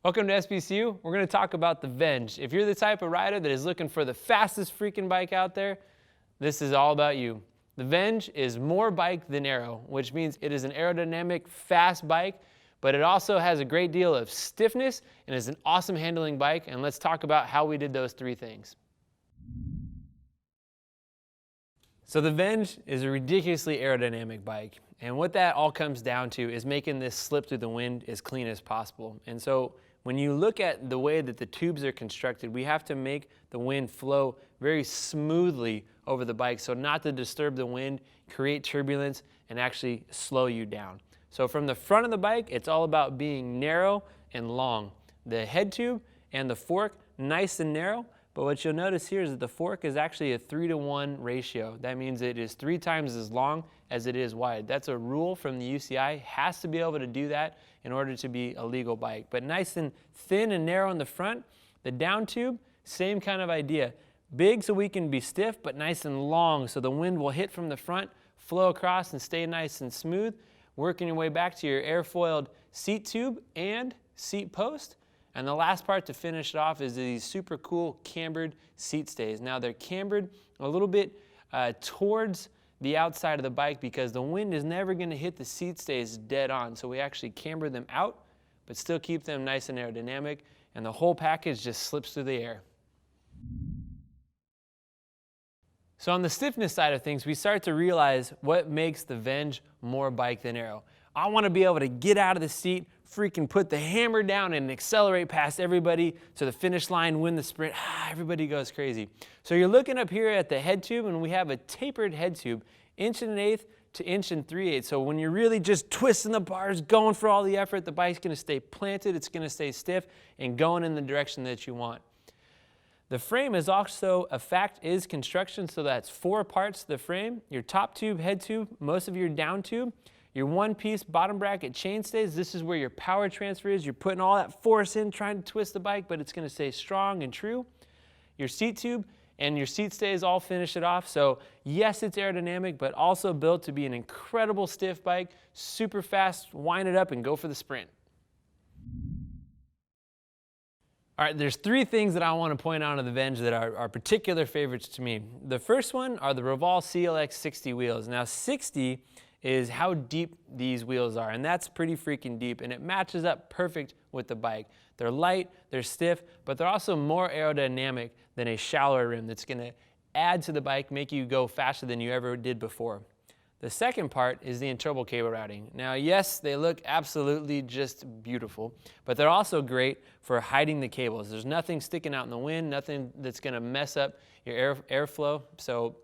Welcome to SBCU. We're going to talk about the Venge. If you're the type of rider that is looking for the fastest freaking bike out there, this is all about you. The Venge is more bike than aero, which means it is an aerodynamic, fast bike, but it also has a great deal of stiffness and is an awesome handling bike. And let's talk about how we did those three things. So the Venge is a ridiculously aerodynamic bike. And what that all comes down to is making this slip through the wind as clean as possible. And so when you look at the way that the tubes are constructed, we have to make the wind flow very smoothly over the bike so not to disturb the wind, create turbulence, and actually slow you down. So from the front of the bike, it's all about being narrow and long. The head tube and the fork, nice and narrow, but what you'll notice here is that the fork is actually a 3-to-1 ratio. That means it is 3 times as long as it is wide. That's a rule from the UCI. Has to be able to do that in order to be a legal bike. But nice and thin and narrow in the front. The down tube, same kind of idea. Big so we can be stiff, but nice and long so the wind will hit from the front, flow across and stay nice and smooth. Working your way back to your airfoiled seat tube and seat post. And the last part to finish it off is these super cool cambered seat stays. Now they're cambered a little bit towards the outside of the bike because the wind is never going to hit the seat stays dead on. So we actually camber them out, but still keep them nice and aerodynamic, and the whole package just slips through the air. So on the stiffness side of things, we start to realize what makes the Venge more bike than aero. I want to be able to get out of the seat, freaking put the hammer down and accelerate past everybody to the finish line, win the sprint. Everybody goes crazy. So you're looking up here at the head tube, and we have a tapered head tube, 1.1 to 1.3. So when you're really just twisting the bars, going for all the effort, the bike's going to stay planted, it's going to stay stiff, and going in the direction that you want. The frame is also a fact-is construction, so that's 4 parts to the frame. Your top tube, head tube, most of your down tube, your one-piece bottom bracket chainstays. This is where your power transfer is. You're putting all that force in, trying to twist the bike, but it's going to stay strong and true. Your seat tube and your seat stays all finish it off. So yes, it's aerodynamic, but also built to be an incredible stiff bike, super fast, wind it up and go for the sprint. All right, there's 3 things that I want to point out on the Venge that are particular favorites to me. The first one are the Revolve CLX 60 wheels. Now 60 is how deep these wheels are, and that's pretty freaking deep, and it matches up perfect with the bike. They're light, they're stiff, but they're also more aerodynamic than a shallower rim that's going to add to the bike, make you go faster than you ever did before. The second part is the internal cable routing. Now, yes, they look absolutely just beautiful, but they're also great for hiding the cables. There's nothing sticking out in the wind, nothing that's going to mess up your airflow, so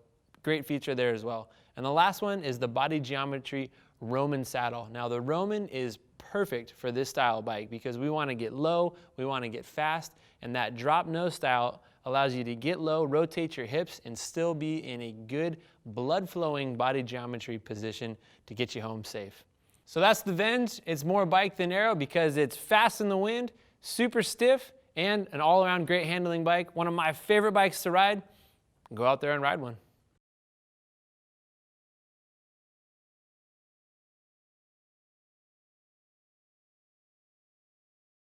great feature there as well. And the last one is the body geometry Roman saddle. Now the Roman is perfect for this style bike because we want to get low, we want to get fast, and that drop nose style allows you to get low, rotate your hips, and still be in a good blood flowing body geometry position to get you home safe. So that's the Venge. It's more bike than aero because it's fast in the wind, super stiff, and an all around great handling bike. One of my favorite bikes to ride. Go out there and ride one.